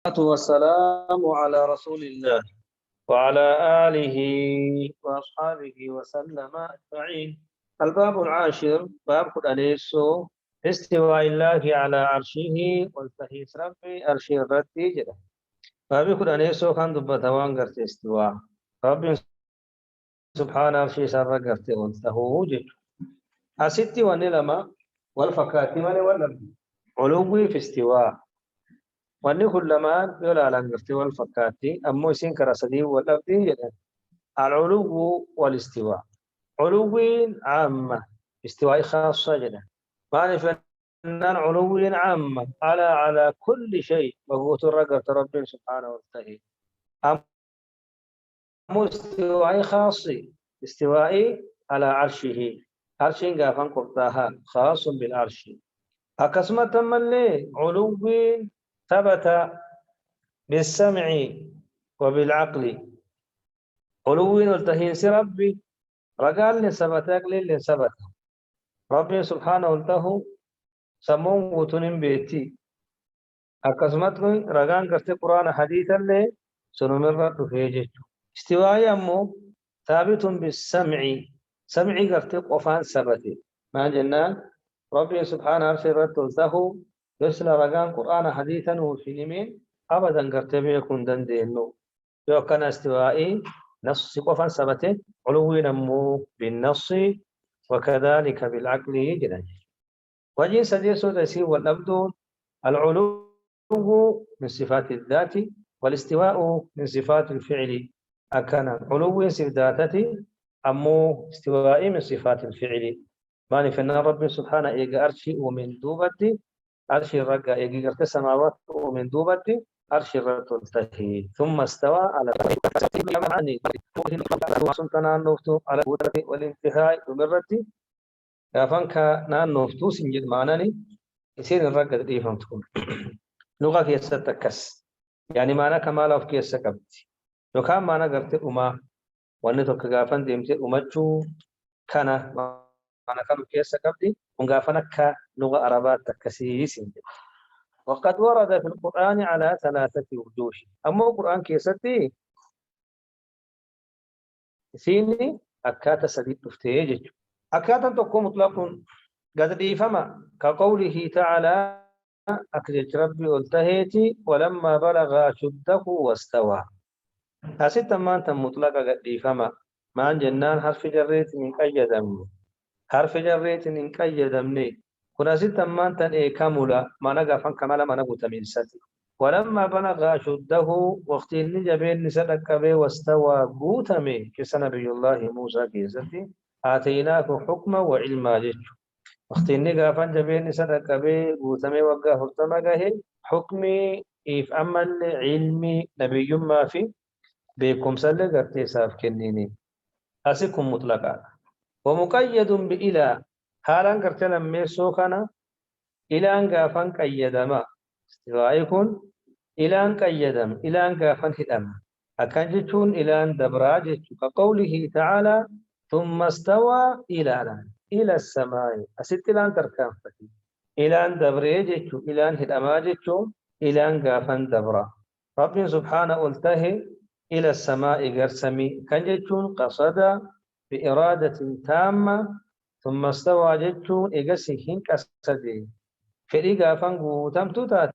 والسلام على رسول الله وعلى آله وأصحابه وسلم أجمعين. الباب العاشر باب الأنيسو استواء الله على عرشه والتهيس ربي أرشي الرتي جدا. باب الأنيسو كان دبتوان قرت استواء ربي سبحانه عرشي سر قرت أنته وجد أستي ونلما والفكاتمة والنبي علوي في استواء واني كلمان يولا لانغفتي والفكاتي أمو سين كرسدي والأبدي جدا. العلو والاستواء علو عامة استواء خاصة جدا. معنى فنان علو عامة على كل شيء وهو ترقى رب سبحانه وتعالى. أمو استواء خاصي استوائي على عرشه عرشين قافن قرطاها خاص بالعرش. أكسمة من علو ثبت بالسمع وبالعقل. علوين والتهينس ربي رقال لسبتك لسبت ربي سبحانه وتعالى سمون وتنين بيتي أكسمت رقان كرت قرآن حديثا لي سنمر فيجت. استواء أمو ثابت بالسمع سمعي كرت قفان سبتي ما جنان ربي سبحانه وتعالى يرسل رقان قرآن حديثا وفي يمين أبدا كرت بيكون دندينو يو كان استوائي نص قفا ثبته علو نمو بالنص وكذلك بالعقل جدا. وجين سديس تسير والأبد العلو من صفات الذات والاستواء من صفات الفعل. أكان علو صفاتي أمو استوائي من صفات الفعل. ما نفنا رب سبحانه إيجا أرشي ومن دوبتي أرشي الرقا إيجا السماوات ومن دوبتي عرش التهي ثم استوى على يعني سلطنا نفتو على قدرة والانتهاء ومرتي فانك نان نفتو سنجد معناني يصير الرقة دي فهمتكم لغة كيسة تكس يعني معنى كمال أو كيسة كبتي لو كان معنى قرتي أما وأن تكغافن ديمتي أمجو كان معنى كانوا كيسة كبتي ونغافنك لغة عربات تكسي سنجد. وقد ورد في القرآن على ثلاثة وجوه. أما القرآن كيستي سيني أكاتا سديد تفتيجج أكاتا تكون مطلق قد فما كقوله تعالى أكجج ربي والتهيتي ولما بلغ شده واستوى. أسيت ما أنت مطلق قد فما ما جنان حرف جريت من قيدم حرف جريت من قيدمني كنا ست ما أنت كاملا ما نقفن كمالا ما نقول من ستي. ولما بلغ شده وقت النجبين نسلك به واستوى قوتمي كس نبي الله موسى كيستي آتيناه حكما وعلما جج. وقت النجافن جبين نسلك به قوتمي وقا فرتما قهي حكمي إف أمل علمي نبي ما في بكم سلة قرتي ساف كنيني أسكم مطلقا. ومقيد بإله حالا قرتي لما سوخنا إلى أن قافن قيدما استواء إلان قيدم إلان قافن هدم أكن جتون إلان دبراج كقوله تعالى ثم استوى إلى السماء أست إلان تركان فتي إلان دبريج إلان هدماج إلان قافن دبرا رب سبحانه قلته إلى السماء قرسمي كن جتون قصد بإرادة تامة ثم استوى جتون إقسهن قصدي فإذا قافن قوتم تتات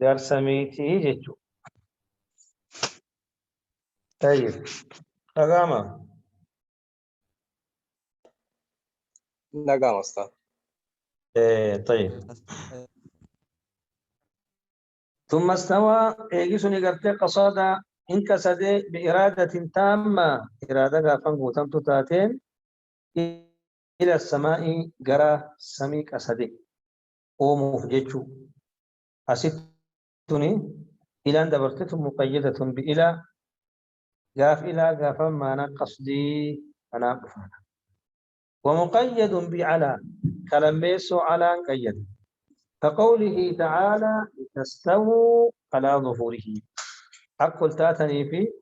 darsameetii jechuudha. طيب أقامة نعم أستاذ. طيب ثم استوى إيجسوني قرتي قصادا إن كسد بإرادة تامة إرادة قافن قوتم تتاتين إلى السماء قرى سميك أسدي أومو جيتشو أستني إلى أن دبرتت مقيدة بإلى قاف إلى قافا ما قصدي أنا أفهم. ومقيد بعلى كلميس على قيد كقوله تعالى تستووا على ظهوره أقول تاتني في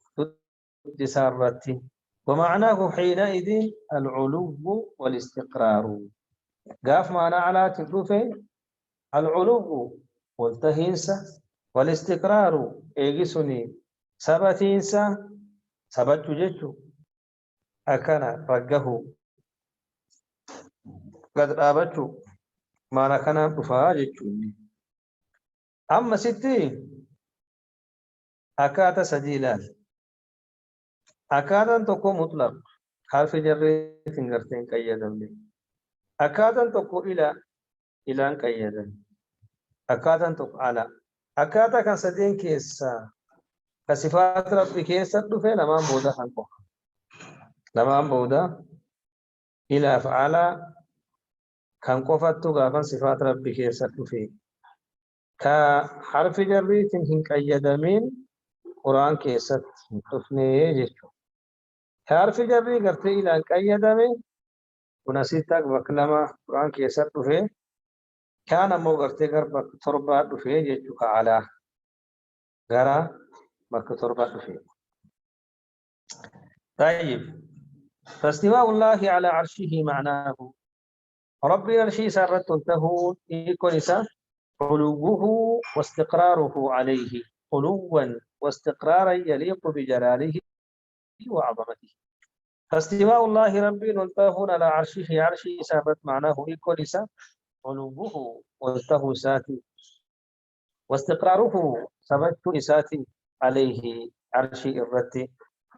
سارتي ومعناه حينئذ العلو والاستقرار قاف معنى على تدوفه العلو والتهينسا والاستقرار إيجسوني سبتينسا سبت جتشو أكنا رجه قد رابتشو ما نكنا بفاجتشو أما ستي أكاد سجيلات أكاد تكو مطلق حرف جر تنغرتين كيدن أكاد تكو إلى أن كيدن أكاد تكو على أكاد كان سدين كيسا كصفات ربي كيسا دفع لما بودا هنكو لما بودا إلى أفعال كان قفتو غافن صفات ربي كيسا دفع كحرف جر تنغرتين قرآن كيسا دفنه جيشو حرف جر غرتي إلى أن كيدن ونسيتك بكلمة قرآن كيسا دفع كان مو غرتي غرب تربة دفع جيشو على غرا مكة تربة فيه. طيب فاستواء الله على عرشه معناه ربي العرش سارت تنتهون يكون علوه واستقراره عليه علوا واستقرارا يليق بجلاله وعظمته. فاستواء الله ربي ننتهون على عرشه عرشه سارت معناه يكون علوه وانتهوا ساتي واستقراره ثبت إساتي عليه عرش الرتي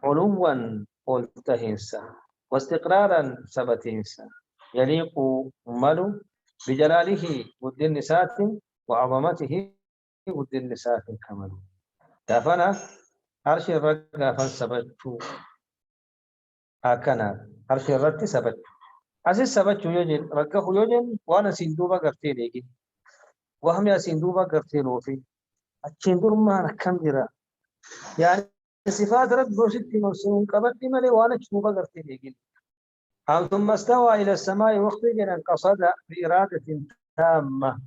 علوا قلتهنسا واستقرارا ثبتنسا يليق ملو بجلاله ود النسات وعظمته ود النسات كمل كافنا عرش الرقا فثبت هكذا عرش الرت ثبت أسيس ثبت يوجد رقا يوجد وانا سندوبا قرتي لكن وهم يا سندوبا قرتي لوفي أتشندور ما نكمل جرا يعني صفات رب وستي موسوم قبل ملي وانا تشوفها قرتي لكن ثم استوى إلى السماء وقت جنا قصد بإرادة تامة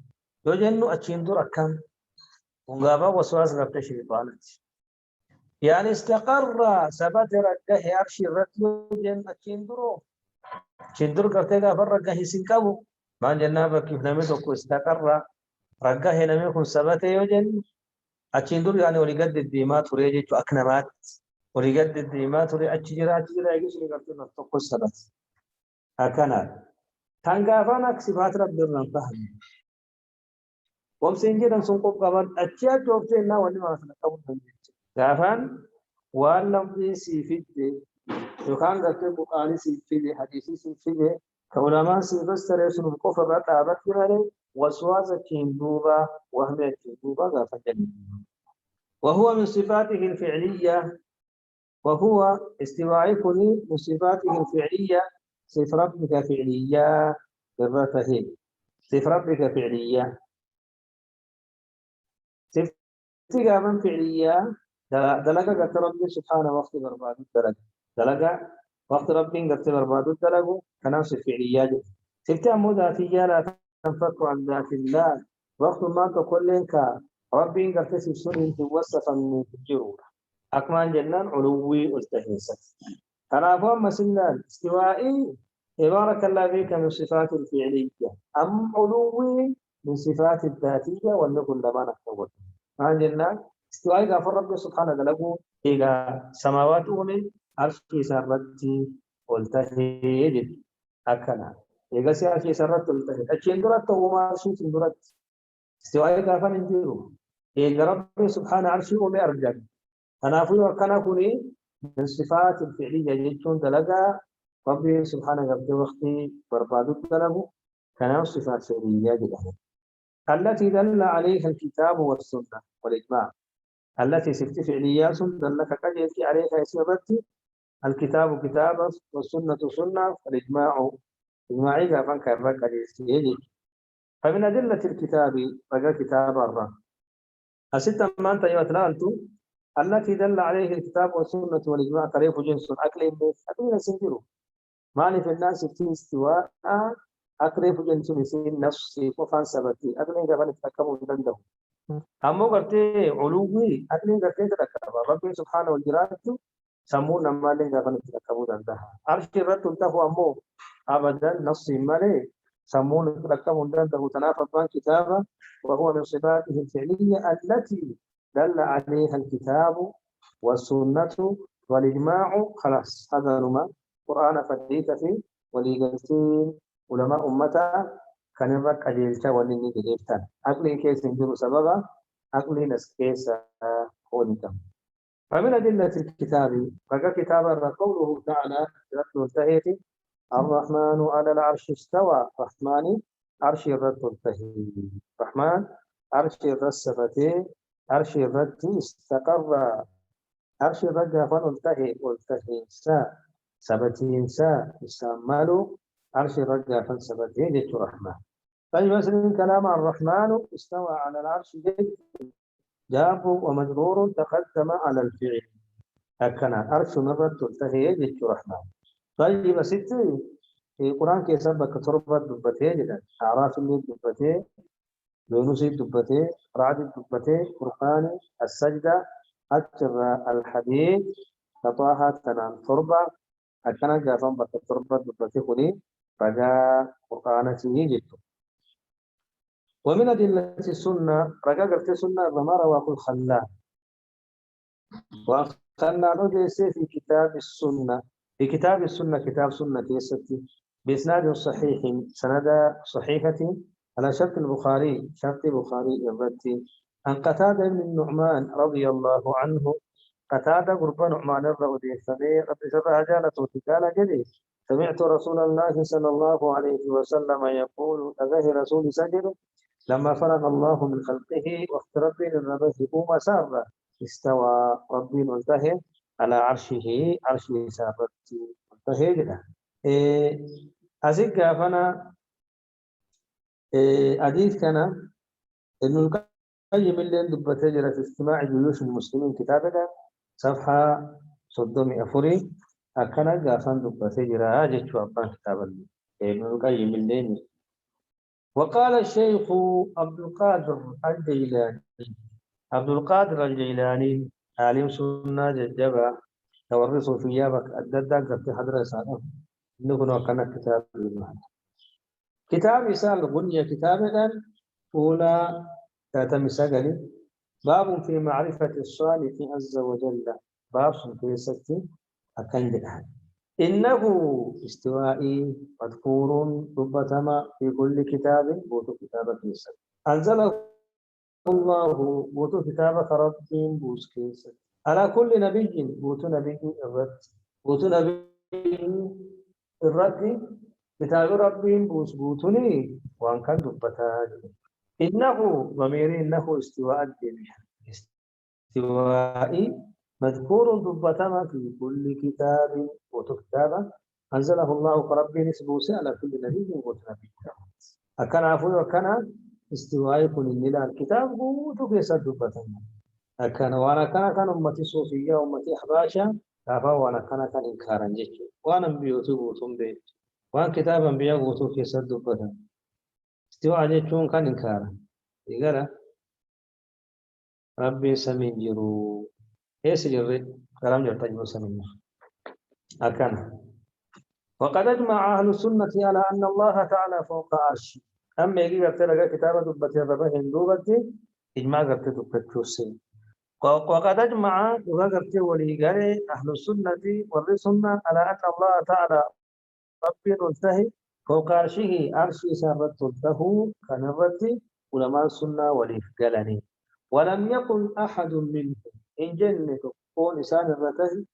يوجن أتشندور أكم ونقابا وسواس قبل شيطانات يعني استقر ثبت رجه عرش الرجل يوجن أتشندور قرتي قبل رجه سنكبو ما جنابك كيف نمتك استقر رجه نميكم ثبت يوجن أتشندور يعني ولقد الديمات وريجت أكنمات ولقد الديمات وري أتشجرات يجي شنو قلت لك تقص بس هكذا تانغافانا صفات ربنا فهم ومسنجي دم سنقوب قبل أتشيا توفتنا ولي ما سنقوم غافان والله في سيفيد يكان قلت القرآن سيفيد حديثي سيفيد كعلماء سيفسر يسنو الكفر رتابت كمالي وسواس كيندوبا وهم كيندوبا غافان جميل وهو من صفاته الفعلية وهو استواء كل من صفاته الفعلية صفة ربك فعلية بالرتهين صفة ربك فعلية صفة من فعلية دلقة قد ربي سبحانه وقت برباد الدلق دلقة وقت ربي قد برباد الدلق كان صفة فعلية صفة ذاتية لا تنفك عن ذات الله وقت ما تقول لك ربي قد سبسنه توصفا من الجرور أكمان جنان علوي والتهيسة كنافو مسلان استوائي تبارك الله فيك من صفات الفعلية أم علوي من صفات الذاتية ولكن لما نحتوى ما جنان استوائي غفر رب سبحانه وتعالى إلى سماوات من عرشي سرتي والتهيد أكنا إذا سيأتي سرت والتهيد أشين درت وما عرشي سندرت استوائي غفر نجيرو إذا رب سبحانه عرشي وما أرجع أنا أقول وكان كوني من الصفات الفعلية جيتون دلقا ربي سبحانه وتعالى وقتي بربادو دلقو كان صفات فعلية جدا التي دل عليها الكتاب والسنة والإجماع التي صفت فعليات دلك كجيت عليها سببت الكتاب كتابا والسنة سنة والإجماع إجماعي كفن كفن كجيت فمن أدلة الكتاب رجع كتاب الرب أستم ما أنت يوتلانتو التي دل عليه الكتاب والسنة والإجماع طريق جنس أكل أكل سنجرو مالي في الناس في استواء أكل جنس بسين نفسي وفان سبتي أكل جبل تكمل دنده أمو قرتي علوي أكل قرتي تكمل ربي سبحانه وتعالى سمونا مالي جبل تكمل دنده عرش الرد تنتهو أمو أبدا نفسي مالي سمون ركب عنده تنافى عن كتابة، وهو من صفاته الفعلية التي دل عليها الكتاب والسنة والإجماع. خلاص هذا ما قرآن فديت في وليقلتين علماء أمتا كان الرك أجيلتا وليني قليلتا أقلي كيس انجروا سببا أقلي نسكيس خونتا. فمن أدلة الكتاب فقال كتاب قوله تعالى انتهيت الرحمن على العرش استوى. رحمن عرش الرد انتهي. رحمن عرش الرد عرش الرد استقر. عرش الرد فانتهي سا سبتين سا استعملوا عرش الرد فانسبتين جت رحمن. طيب مثلا كلام الرحمن استوى على العرش جد جاب ومجرور تقدم على الفعل. هكذا عرش مرة تنتهي جت رحمن. طيب ستي في القرآن كيف سبق تربة دبته جدا أعراف اللي دبته يونس دبته رعد دبته فرقان السجدة أكثر الحديد تطاها تنام تربة أكنا جافن بك تربة دبته خلي رجاء قرآن سيه جدا. ومن أدلة السنة رجاء قرت السنة ما رواه الخلال وخلال جيسي في كتاب السنة. في كتاب السنة كتاب سنة يستي بإسناد صحيح سند صحيحة على شرط البخاري شرط البخاري الرتي عن قتادة بن النعمان رضي الله عنه. قتادة قرب نعمان الرودي سمع رب سبع جالة قال جدي سمعت رسول الله صلى الله عليه وسلم يقول أذاه رسول سجد لما فرغ الله من خلقه واخترب للربه قوم سار استوى ربي منتهي على عرشه عرشه سابت منتهي جدا. أزيك فانا حديث كان ابن القيم اللي دبته جرى في استماع جيوش المسلمين كتابه صفحة صدومي أفوري أكنا جافان دبته جرى جيش وابان كتاب ابن القيم اللي. وقال الشيخ عبد القادر الجيلاني عبد القادر الجيلاني عالم سنة جبا تورثوا في يابك الددك في حضرة سالم إنه كان كتاب المعنى. كتاب يسال غنية كتابا أولى تاتم سجل باب في معرفة الصالح عز وجل. باب في ستي أكن الآن إنه استوائي مذكور ربما في كل كتاب بوت كتاب كيسة أنزله الله بوت كتاب رب بوس كيسة على كل نبي بوت نبي الرد بوت نبي الرد كتاب رب بوس بوتني وان كان دبتا. إنه ضمير إنه استواء الجميع استوائي مذكور دبتما في كل كتاب وتكتاب أنزله الله كرب نسبوسي على كل نبي وتنبي. أكن عفو وكان استواء كل النلا الكتاب وتكيس دبتما. أكن وانا كان أمتي صوفية أمتي حباشا كافا وانا كان إنكارا جيش وانا بيوتو ثم بيت وان كتابا بيغوتو كيس دبتما. استواء جيشون كان إنكارا يقرأ ربي سمين جرو ايش جري كلام جرت جو سمين أكان. وقد أجمع أهل السنة على أن الله تعالى فوق عرشه. أما يجي قلت لك كتابة دبتي ربه هندوبتي إجماع قلت دبتي. وقد أجمع وقلت ولي أهل السنة والسنة على أن الله تعالى ربي منتهي فوق عرشه عرشي سارت له كان الرد علماء السنة والإفقالني. ولم يقل أحد منهم إن جنة قول لسان الرته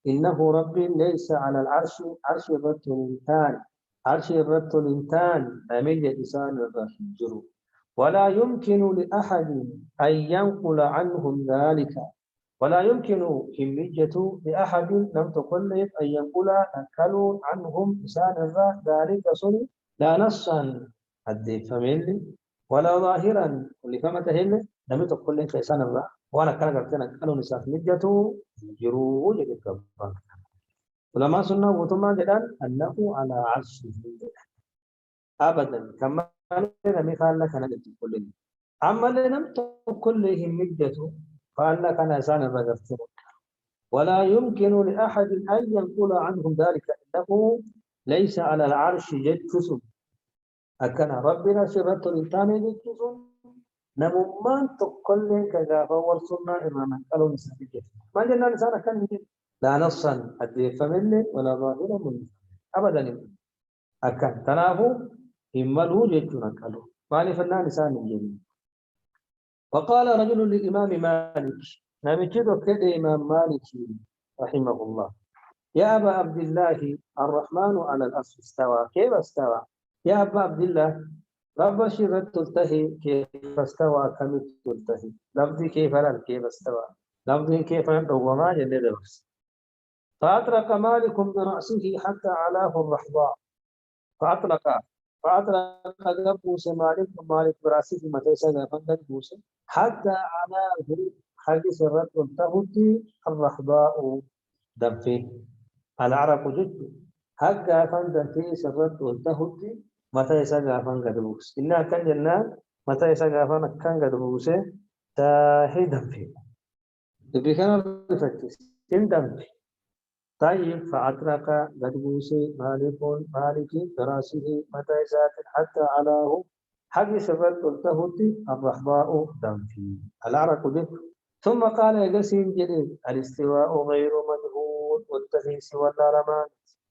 إنه ربي ليس على العرش عرش الرد الإنسان عرش الرد الإنسان أميل لسان الرجل. ولا يمكن لأحد أن ينقل عنهم ذلك. ولا يمكن همية لأحد لم تقل أن ينقل نكلوا عنهم لسان الرد ذلك صني لا نصا حد فميل ولا ظاهرا لفما تهل لم تقل لك لسان الرد وانا كان قلتنا قالوا نساف مجته جرو جد كبان. ولما سنة وثم جدان أنه على عرشه أبدا كما لم يقال لك أنا قلت كل. أما لم تقل لهم مجته قال لك أنا لسان الرد. ولا يمكن لأحد أن ينقل عنهم ذلك إنه ليس على العرش جد كسب أكنا ربنا سرت الإنسان يجتزون نممان تقل كذا ورسلنا إماما قالوا نسابيك ما جنا لسانا كان يجب لا نصا أدي فملي ولا ظاهرا من أبدا أكن تنافو إما الوجه قالوا ما لفنا لسان الجميع وقال رجل للإمام مالك نمجد كده إمام مالك رحمه الله يا أبا عبد الله الرحمن على الأرش استوى كيف استوى يا أبا عبد الله رب شرط تلتهي كيف استوى كم تلتهي لفظي كيف لن كيف استوى لفظي كيف هو ما جل درس فأطرق مالك برأسه حتى علاه الرحضاء فأطلق قبوس مالك برأسه متى سنة فندق بوسه حتى علاه حديث الرد التهدي الرحضاء دفه العرق جد حقا فندق في سرد التهدي متى يسقافن قدبوس إنا كان جنان متى يسقافن كان قدبوس تاهدم في بكنا رفتش تندم في طيب فأطرق قدبوس مالك براسه متى يسات حتى علاه حق سرد التهدي الرحباء دم في العرق جد ثم قال يقسم جديد الاستواء غير مجهول والتهي سوى الرمان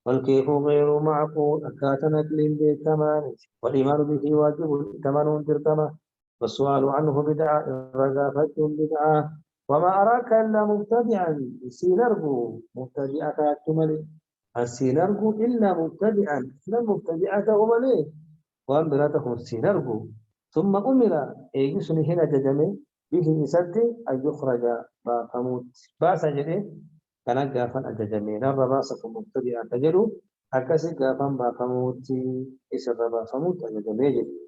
والكيف غير معقول أكات نقل بالتمان والإيمان به واجب التمن ترتمى والسؤال عنه بدعة الرغافة بدعة وما أراك إلا مبتدعا سينرجو مبتدعة أكمل السينرجو إلا مبتدعا إلا مبتدعة أملي وأمرته سينرجو ثم أمر إيجسن هنا جدمي به سد أن يخرج فموت باس جدي كان غافن أججمي نرى باسكم مبتدئا تجدوا أكسي غافن بافموت إسر بافموت أججمي جدي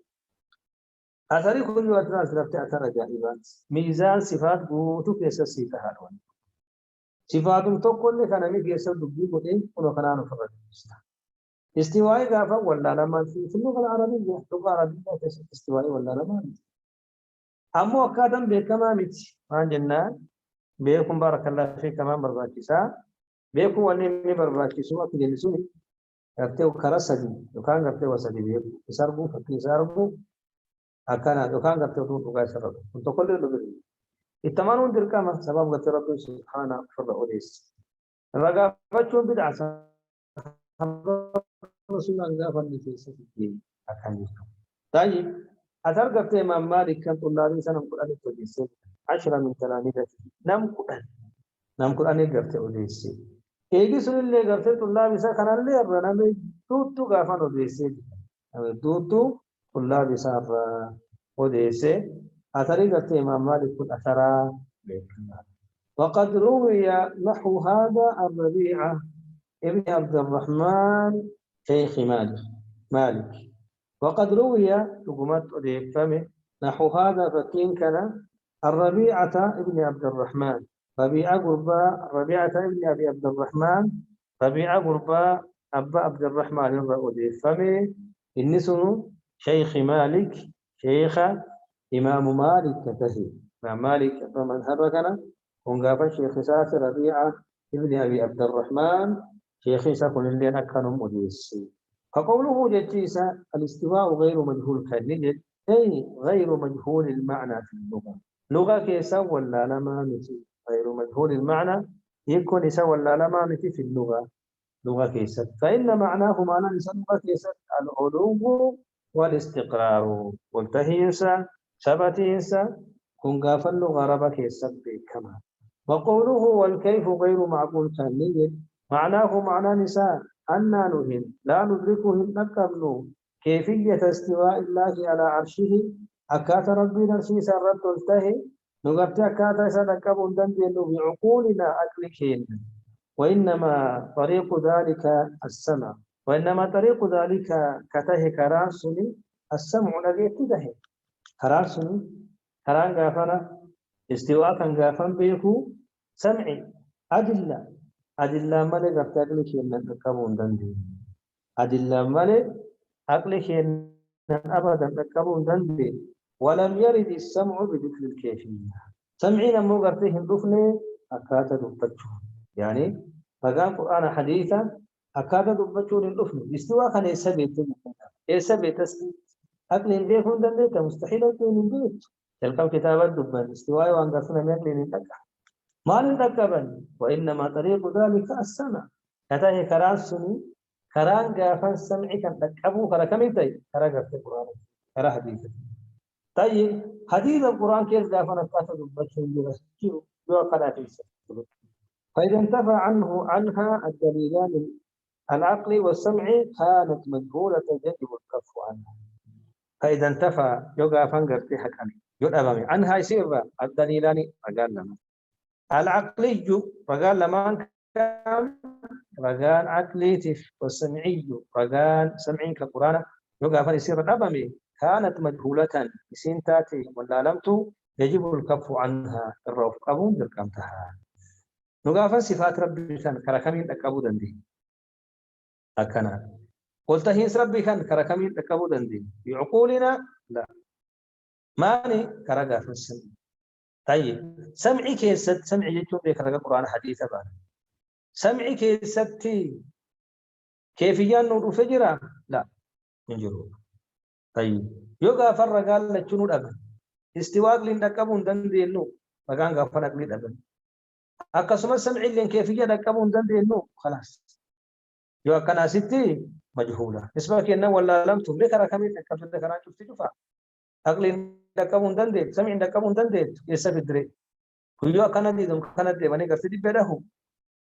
أثري كل وقتنا أسرفت أثر جائبات ميزان صفات قوتو كيسا سيكا هارون صفات تقول لك أنا ميكي يسر دبي قدين ونو كنانو فرد استوائي غافن ولا لما في اللغة العربية اللغة العربية استوائي ولا لما أمو أكادم بكما ميت ما جنان بيكم بارك الله فيك كمان برباكيسا بيكم واني برباكيسو أكيد لسوني أكتئو كراسدي دكان أكتئو وسدي بيكم يساربو فكي يساربو أكانا دكان أكتئو تون دكان يساربو كنت كل لبري التمانون دركا ما سبب قتل رب سبحانه فرد أوليس الرجاء فتشون بدعة رسول الله فني في سبيل أكان يسوع طيب أثر قبت إمام مالك كان طلابي سنة القرآن التوجيسين 10 من تلاميذه نام قرآن قبت أوليسي إيجي سن اللي قبت طلابي سكان اللي أبرنا من توتو غافن أوليسي توتو طلابي سار أوليسي أثري قبت إمام مالك كن أثرا وقد روي نحو هذا الربيعة ابن عبد الرحمن شيخ مالك وقد روي لقمت فمه نحو هذا فكين كان الربيعة ابن عبد الرحمن ربيعة ابن أبي عبد الرحمن ربيعة قرباء أبا عبد الرحمن الرؤدي فمه النسن شيخ مالك شيخ إمام مالك كتهي إمام مالك فمن هبكنا ونقاف شيخ ساس ربيعة ابن أبي عبد الرحمن شيخ ساكن اللي أكرم مديسي فقوله جتيسا الاستواء غير مجهول كالنجد أي غير مجهول المعنى في اللغة لغة كيسا ولا لما نتي غير مجهول المعنى يكون يسا ولا لما نتي في اللغة لغة كيسا فإن معناه معنى نسا لغة كيسا العلو والاستقرار والتهيسا ثبتيسا كن غافا اللغة ربا كيسا بكما وقوله والكيف غير معقول كالنجد معناه معنى نساء أننا نهم لا ندركهم نكبن كيفية استواء الله على عرشه أكات ربي نرشي سرد تلتهي نغبت أكات سنكب دندن بعقولنا أكلكين وإنما طريق ذلك السمع وإنما طريق ذلك كته كراسني السمع الذي اتده كراسني كران غافنا استواء كان غافن بيكو سمعي أدلة مالي غفت أقلك إنك كبون دندي أدلة مالي أقلك إنك أبدا كبون دندي ولم يرد السمع بذكر الكيفية سمعين مو غفتهم دفني أكاد دفتشو يعني فقام قرآن حديثا أكاد دفتشو للدفن استواء كان يسبيت أكل بيكون دندت مستحيل أكل بيت تلقى كتابات دبان استواء وأن قصنا ميكل نتكا ما نتكبن وإنما طريق ذلك السمع كتاه كران سني كران قافا سمعي كان تكبو كرا كميتي كرا قفت القرآن كرا حديث طيب حديث القرآن كيف قافا نتكاسا دبتشن جرسكيو جو قدا فيسا فإذا انتفى عنها الدليلان العقلي والسمعي كانت مجهولة يجب الكف عنها فإذا انتفى يوقع فنقرتي حقا يؤمامي عنها يصير الدليلان رجال لما العقلي رجال لما كان رجال عقلي والسمعي رجال سمعي كقرآن يوقع فيصير الأمامي كانت مجهولة يسين تاتي ولا لمت يجب الكف عنها الروف أبو دركمتها نقافا صفات ربي كان كركمين أكبو دندي أكنا قلت هيس ربي كان كركمين أكبو دندي بعقولنا لا ماني كرقا في السمع طيب سمعي كيست سمعي يجون ذي كرقا قرآن حديث بان سمعي كيستي كيفيا نور فجرا لا نجرو طيب يوغا فر قال لجنود أبن استواق لين أكبو دندي النو فقان غفنك لين أبن أقسم سمعي لين كيفيا أكبو دندي النو خلاص يو كان ستي مجهولة اسمك إنه ولا لم تملك ركمين كفر ذكران شفت جفا أقل دكمون دندت سمع دكمون دندت يسافر دري كيو كان دي دم كان دي ماني قصدي بيره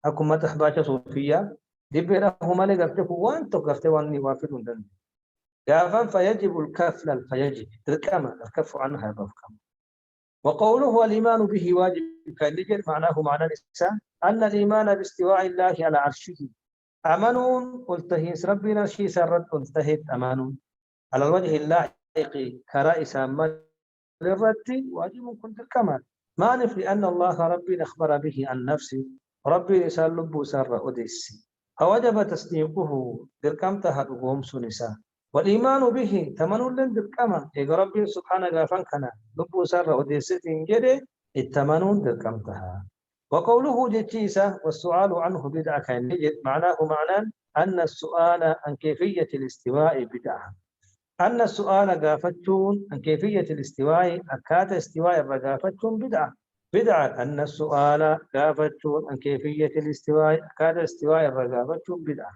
أكو ما تحباش صوفيا دي بيره ماني قصدي وان تو قصدي وان يوافق دند يا فيجب الكف فيجب الكما الكف عنها بفكم وقوله الإيمان به واجب كان معناه معنى الإنسان أن الإيمان باستواء الله على عرشه أمنون قلتهيس ربنا شي سرت قلتهيت أمنون على الوجه اللائق كرائس للرد واجب كنت الكمال مانف لأن الله ربي أخبر به عن نفسه ربي لسان لب سر أديسي فوجب تصديقه دركمتها الغوم سنسا والإيمان به تمنون لن دركما إذا ربي سبحانه غافن كنا لب سر أديسي تنجد التمنون دركمتها وقوله جتيسة والسؤال عنه بدعة كان يجد معناه معنى أن السؤال عن كيفية الاستواء بدعة أن السؤال قافتون عن كيفية الاستواء أكاد استواء الرقافتون بدعة أن السؤال قافتون عن كيفية الاستواء أكاد استواء الرقافتون بدعة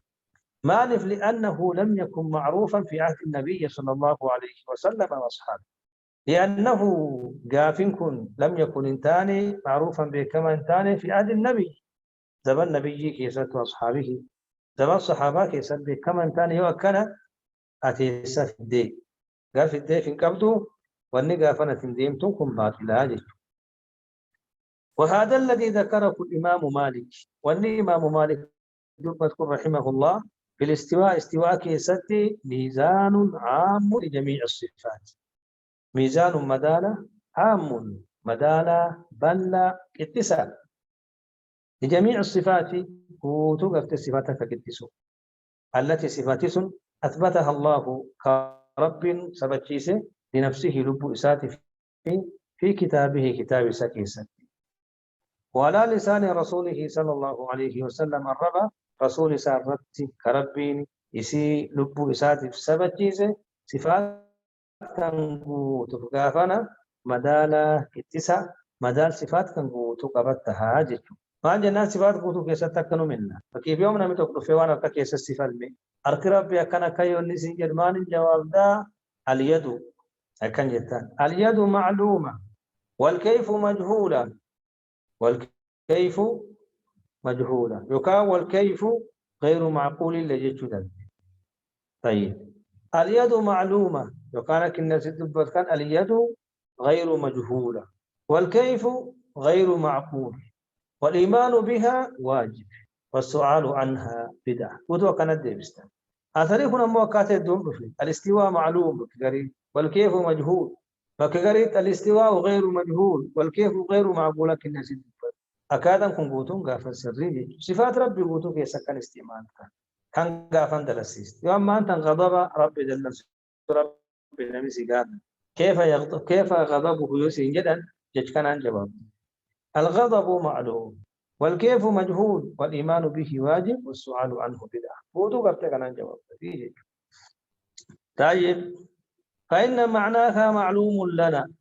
مالف لأنه لم يكن معروفا في عهد النبي صلى الله عليه وسلم وأصحابه لأنه قافنكن لم يكن انتاني معروفا بكما انتاني في عهد النبي زمن النبي كيست وأصحابه زمن الصحابة كيست بكما انتاني يوكنا أتيسا في الدين قال في الدين في قبضه واني قافنة ديمتكم باطلا وهذا الذي ذكره الإمام مالك واني إمام مالك يذكر رحمه الله في الاستواء استواء كيستي ميزان عام لجميع الصفات ميزان مدالة عام مدالة بل اتساء لجميع الصفات وتوقف الصفات فكتسو التي صفات أثبتها الله كرب سبتشيسه لنفسه لب إسات في كتابه كتاب سكيسة وعلى لسان رسوله صلى الله عليه وسلم الربا رسول سارت كرب إسي لب إسات سبتشيسه صفات كنغو تفقافنا مدالة اتسا مدال صفات كنغو تقبتها جيشو ما جنا صفات قوتو كيسا تكنو منا فكيف يوم نمي تقلو فيوانا كيسا صفات مي أركرب يكنا كيو نسي جرمان الجواب دا اليد أكن جتان اليد معلومة والكيف مجهولة والكيف مجهولة يكا والكيف غير معقول لجيشو طيب اليد معلومة وكان كنا ستبت كان اليد غير مجهولة والكيف غير معقول والإيمان بها واجب والسؤال عنها بدعة ودو كانت ديبستان أثريفنا موقعات الدوم في الاستواء معلوم والكيف مجهول فكغريت الاستواء غير مجهول والكيف غير معقول كنا ستبت أكادا كنغوتون غافل سريني صفات ربي غوتو كيسا كان استعمال كان غافن دلسيست يوم ما أنت غضب ربي دلس ربي نمسي قال كيف غضبه يسين جدا كان جواب الغضب معلوم والكيف مجهول والإيمان به واجب والسؤال عنه بدعة بودو قبل كان جواب طيب فإن معناها معلوم لنا.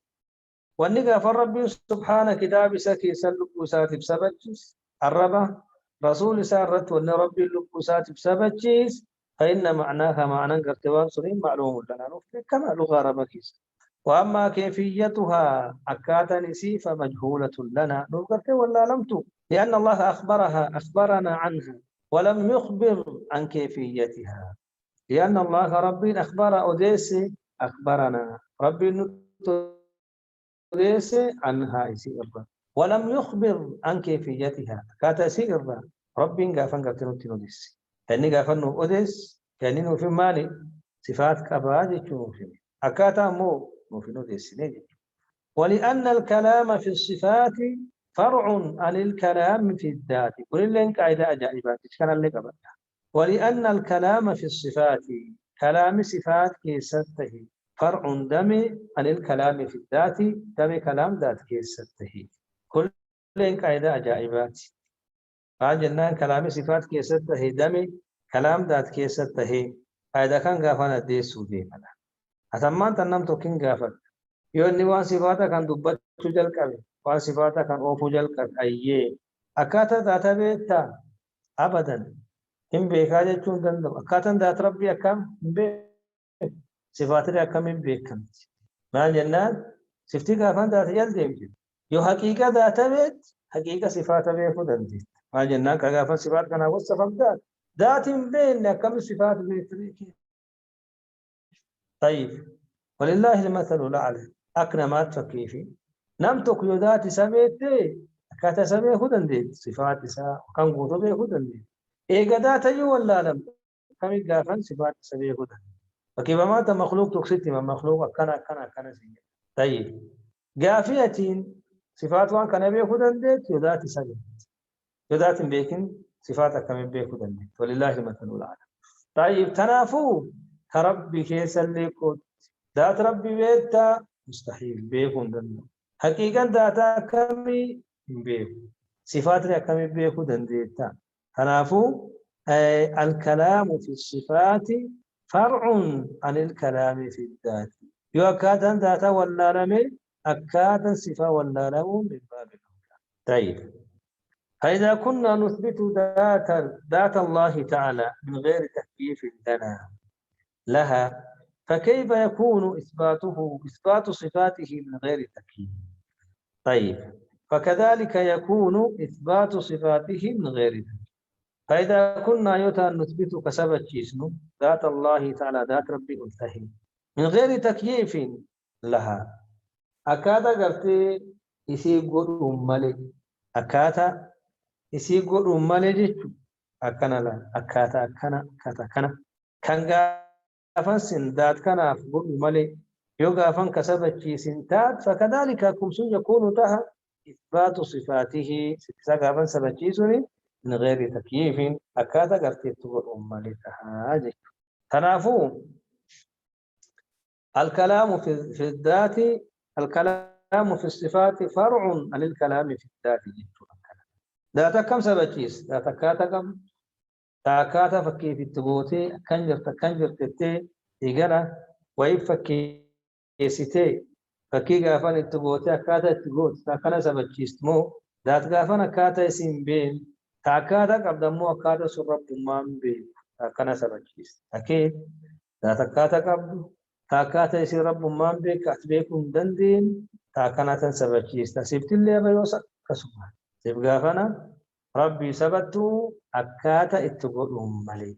والنقا فالرب سبحانه كتاب سكي سلق وساتب سبتشيس الربا رسول سارت وان ربي لق وساتب سبتشيس فإن معناها معنى قرتوان سنين معلوم لنا نفتك كما لغة ربكيس. وأما كيفيتها أكاتا نسي فمجهولة لنا نقرت ولا لم تو، لأن الله أخبرنا عنها ولم يخبر عن كيفيتها. لأن الله ربي أخبر أوديسي أخبرنا ربي ليس عنها يسير ولم يخبر عن كيفيتها كاتا سير رب غافن غتنو تنوديس يعني غافن اوديس يعني في مالي صفات كباج تشوفي اكاتا مو في نوديس نيجي. ولأن الكلام في الصفات فرع عن الكلام في الذات كل لين قاعده اجائبات كان اللي قبل. ولأن الكلام في الصفات كلام صفات كيسته فرع دمي عن الكلام في الذات دمي كلام ذات كيسته كل قاعدة عجائبات. فجنان كلام صفات كيسته دمي كلام ذات كيسته قاعدة كان غافنا دي سودي ملا أتمان تنم توكين غافت يوني وان صفاتا كان دبت جل كبي وان صفاتا كان اوفو جل كبي أيه أكاتا ذاتا بيتا أبدا هم بيكا جتون دندم أكاتا ذات ربي أكام بيك صفاتي أكام بيكم ما جنان صفتي كافن ذات جل ديم يو حقيقة ذات بيت حقيقة صفات بيكو دندي ما جنان كافن صفات كنا وصفات ذات بين كم صفات بيت. طيب ولله المثل الأعلى أكنا ما تفكيفي نمتك يودات سميتي كاتا سمي هدندي صفات سا كم قوتو هدندي إيه قدات يو ولا لم كم قافن صفات سمي هدندي فكيف ما أنت مخلوق تقصدي من مخلوق كنا سيئ. طيب قافية صفات وان كان هدندي يودات سمي يودات بيكن صفاتك كم هدندي ولله المثل الأعلى. طيب تنافو كربي كيس اللي كنت ذات ربي بيتا مستحيل بيكون دندو حقيقة ذاتا كمي بيكو صفات ريا كمي بيكو دنديتا. تنافو الكلام في الصفات فرع عن الكلام في الذات يو أكادا ذاتا ولا رمي أكادا صفة ولا رمو من باب الأولى. طيب فإذا كنا نثبت ذات الله تعالى من غير تكييف لها فكيف يكون إثبات صفاته من غير تكييف؟ طيب فكذلك يكون إثبات صفاته من غير تكييف. فإذا كنا نثبت كسبت جسم ذات الله تعالى ذات ربي انتهي من غير تكييف لها أكادا قلت يسيقوا ملك أكاتا يسيقوا ملك أكنا لا أكاتا أكنا كان غافن ذات كان أفضل ملي يو غافن كسبت سنتات فكذلك كمسون يكون تها إثبات صفاته غافن سبت من غير تكييف أكاد قرتي تقول ملي تهاجي. تنافو الكلام في الذات الكلام في الصفات فرع عن الكلام في الذات. ذات كم سبت ذات كاتكم تاكاتا فكي في التبوتي كنجر تتي إيجانا ويفكي سيتي فكي غافن التبوتي أكاتا التبوت تاكنا سبتشيستمو ذات غافن أكاتا يسين بين تاكاتا قبضمو أكاتا سرب دمان بين تاكنا سبتشيست أكيد ذات أكاتا قبض تاكاتا يسين رب دمان بين كاتبيكم دندين تاكنا تنسبتشيست سيبت اللي بيوسك كسبان سيب غافنا ربي سبتو أكاتا اتقولهم مالي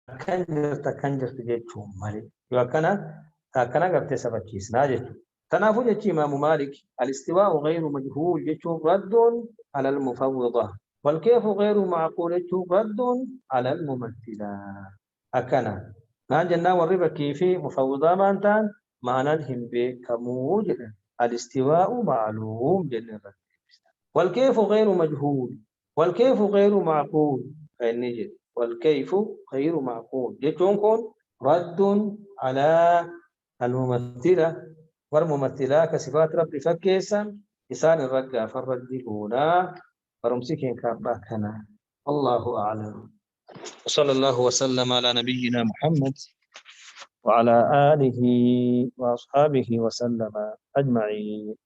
أكنجر تجيتهم مالي يوكنا قبت سبتيس ناجت. تنافو جيتي إمام مالك الاستواء غير مجهول يجو رد على المفوضة والكيف غير معقول يجو رد على الممثلة. أكنا ناجنا والربا كيفي مفوضة مانتان معنى هم بكموج الاستواء معلوم جنة والكيف غير مجهول والكيف غير معقول فالنجد والكيف غير معقول يجونكم رد على الممثلة والممثلة كصفات رب فكيسا إسان الرقى فالرد هنا فرمسكين كاباكنا. الله أعلم وصلى الله وسلم على نبينا محمد وعلى آله وأصحابه وسلم أجمعين.